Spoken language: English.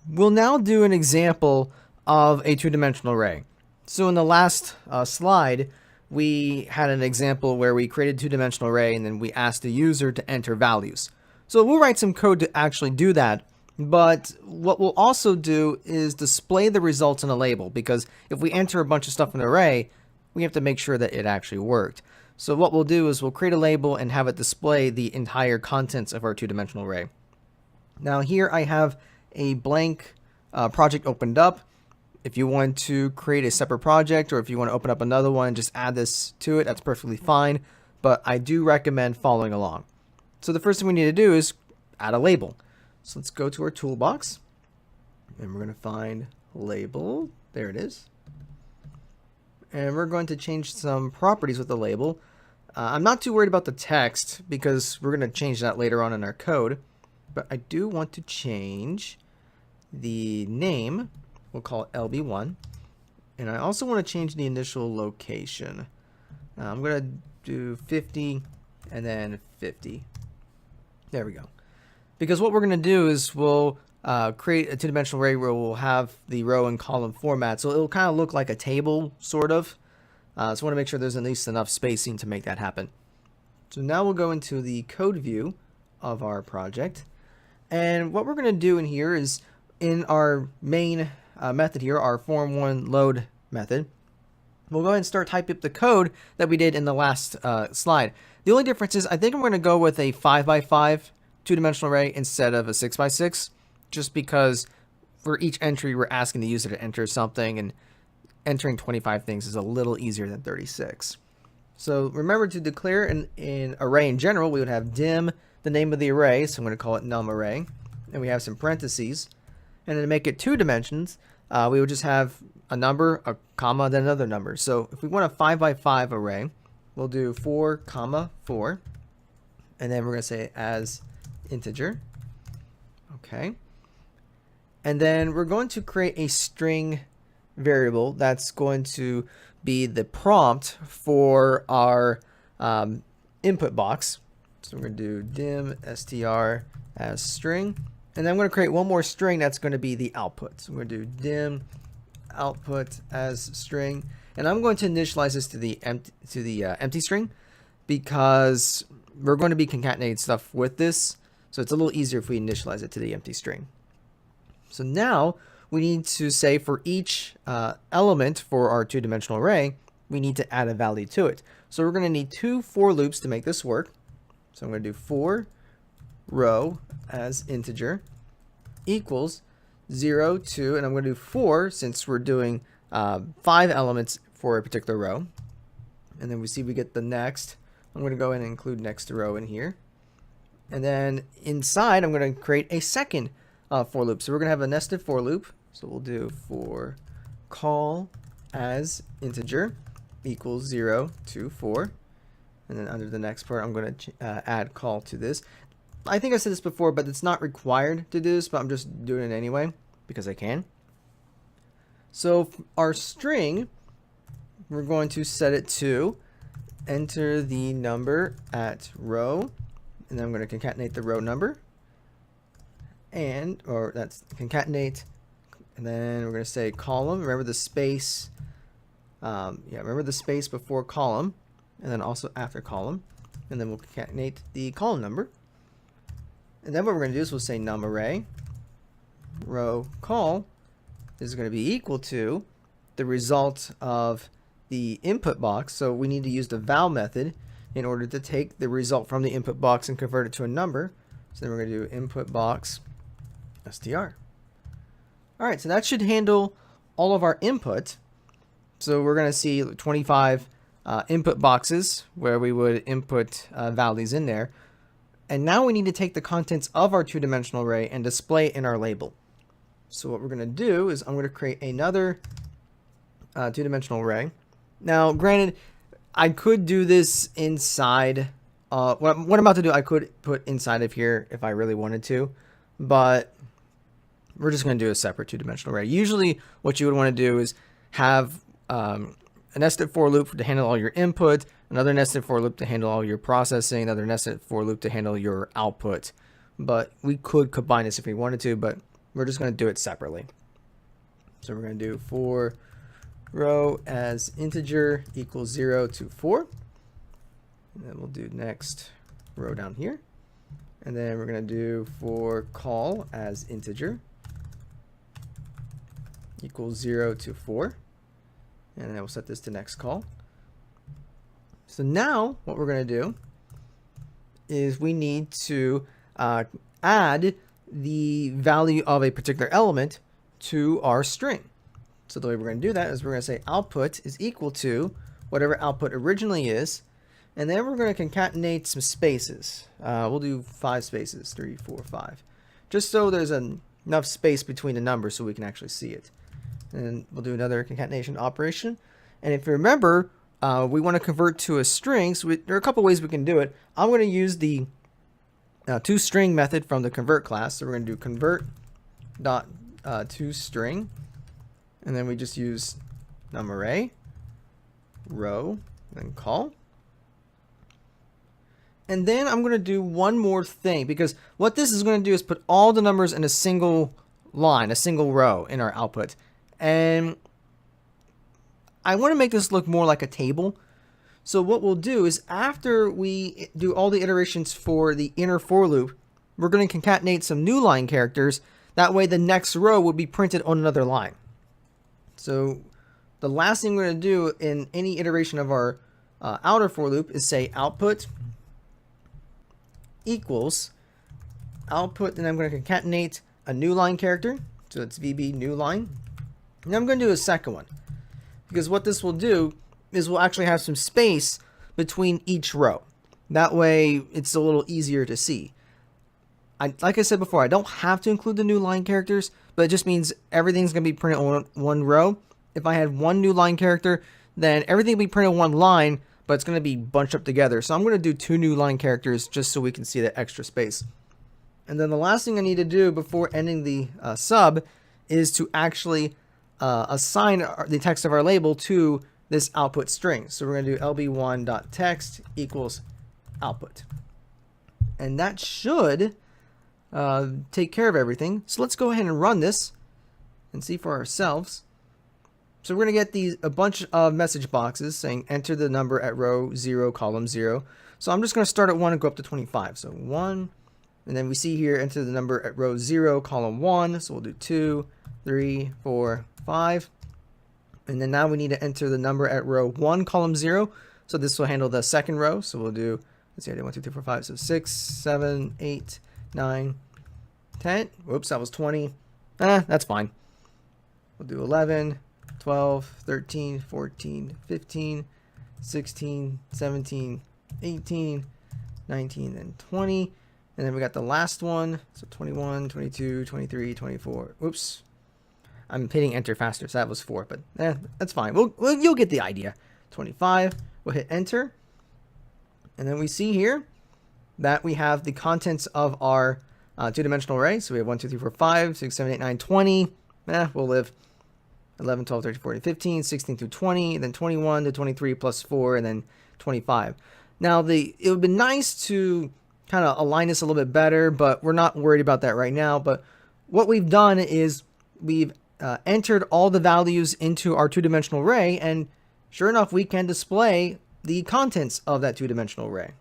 We'll now do an example of a two-dimensional array. So in the last slide, we had an example where we created a two-dimensional array and then we asked the user to enter values. So we'll write some code to actually do that, but what we'll also do is display the results in a label, because if we enter a bunch of stuff in an array, we have to make sure that it actually worked. So what we'll do is we'll create a label and have it display the entire contents of our two-dimensional array. Now here I have a blank project opened up. If you want to create a separate project, or if you want to open up another one, just add this to it. That's perfectly fine, but I do recommend following along. So the first thing we need to do is add a label. So let's go to our toolbox and we're going to find label. There it is. And we're going to change some properties with the label. I'm not too worried about the text because we're going to change that later on in our code, but I do want to change the name. We'll call it LB1. And I also want to change the initial location. I'm going to do 50 and then 50. There we go. Because what we're going to do is we'll create a two-dimensional array where we'll have the row and column format. So it'll kind of look like a table, sort of. So I want to make sure there's at least enough spacing to make that happen. So now we'll go into the code view of our project. And what we're going to do in here is in our main method here, our form1 load method, we'll go ahead and start typing up the code that we did in the last slide. The only difference is I think I'm going to go with a 5x5 two-dimensional array instead of a 6x6, just because for each entry we're asking the user to enter something, and entering 25 things is a little easier than 36. So remember to declare an array in general, we would have dim the name of the array, so I'm going to call it num array, and we have some parentheses. And then to make it 2 dimensions, we would just have a number, a comma, then another number. So if we want a 5x5 array, we'll do 4, 4, and then we're going to say as integer. Okay. And then we're going to create a string variable that's going to be the prompt for our input box. So we're going to do dim str as string. And then I'm going to create one more string that's going to be the output. So we're going to do dim output as string. And I'm going to initialize this to the empty string, because we're going to be concatenating stuff with this. So it's a little easier if we initialize it to the empty string. So now we need to say for each element for our two-dimensional array, we need to add a value to it. So we're going to need 2 for loops to make this work. So I'm going to do for row as integer equals 0 to, and I'm going to do 4 since we're doing 5 elements for a particular row. And then we see we get the next. I'm going to go in and include next row in here. And then inside, I'm going to create a second for loop. So we're going to have a nested for loop. So we'll do for call as integer equals 0 to 4. And then under the next part, I'm going to add call to this. I think I said this before, but it's not required to do this, but I'm just doing it anyway because I can. So our string, we're going to set it to enter the number at row, and then I'm going to concatenate the row number, or that's concatenate, and then we're going to say column. Remember the space, remember the space before column, and then also after column, and then we'll concatenate the column number. And then what we're going to do is we'll say num array row call is going to be equal to the result of the input box. So we need to use the val method in order to take the result from the input box and convert it to a number. So then we're going to do input box str. All right, so that should handle all of our input. So we're going to see 25 input boxes where we would input values in there. And now we need to take the contents of our two-dimensional array and display it in our label. So what we're going to do is I'm going to create another two-dimensional array. Now, granted, I could do this inside. What I'm about to do, I could put inside of here if I really wanted to, but we're just going to do a separate two-dimensional array. Usually, what you would want to do is have a nested for loop to handle all your input, another nested for loop to handle all your processing, another nested for loop to handle your output. But we could combine this if we wanted to, but We're just going to do it separately. So we're going to do for row as integer equals 0 to 4. And then we'll do next row down here. And then we're going to do for call as integer equals 0 to 4. And then we'll set this to next call. So now what we're going to do is we need to add the value of a particular element to our string. So the way we're going to do that is we're going to say output is equal to whatever output originally is, and then we're going to concatenate some spaces. We'll do 5 spaces, 3, 4, 5, just so there's enough space between the numbers so we can actually see it. And we'll do another concatenation operation. And if you remember, we want to convert to a string. So there are a couple ways we can do it. I'm going to use the toString method from the convert class. So we're going to do convert dot toString, and then we just use num_array row, then call. And then I'm going to do one more thing, because what this is going to do is put all the numbers in a single line, a single row in our output. And I want to make this look more like a table. So what we'll do is after we do all the iterations for the inner for loop, we're going to concatenate some new line characters. That way the next row would be printed on another line. So the last thing we're going to do in any iteration of our outer for loop is say output equals output, and I'm going to concatenate a new line character. So it's VB new line. And I'm going to do a second one, because what this will do is we'll actually have some space between each row. That way it's a little easier to see. Like I said before, I don't have to include the new line characters, but it just means everything's going to be printed on one row. If I had one new line character, then everything will be printed on one line, but it's going to be bunched up together. So I'm going to do 2 new line characters just so we can see that extra space. And then the last thing I need to do before ending the sub is to actually assign the text of our label to this output string. So we're going to do lb1.text equals output. And that should take care of everything. So let's go ahead and run this and see for ourselves. So we're going to get a bunch of message boxes saying enter the number at row 0, column 0. So I'm just going to start at 1 and go up to 25. So 1, and then we see here enter the number at row 0, column 1. So we'll do 2, 3, 4, 5. And then now we need to enter the number at row 1, column 0. So this will handle the second row. So we'll do, let's see, I did 1, 2, 3, 4, 5. So 6, 7, 8, 9, 10. Whoops, that was 20. That's fine. We'll do 11, 12, 13, 14, 15, 16, 17, 18, 19, and 20. And then we got the last one. So 21, 22, 23, 24. Whoops. I'm hitting enter faster, so that was 4, but that's fine. You'll get the idea. 25. We'll hit enter. And then we see here that we have the contents of our two-dimensional array. So we have 1, 2, 3, 4, 5, 6, 7, 8, 9, 20. We'll live 11, 12, 13, 14, 15, 16 through 20, then 21 to 23 plus 4, and then 25. Now, it would be nice to kind of align this a little bit better, but we're not worried about that right now. But what we've done is we've entered all the values into our two-dimensional array, and sure enough, we can display the contents of that two-dimensional array.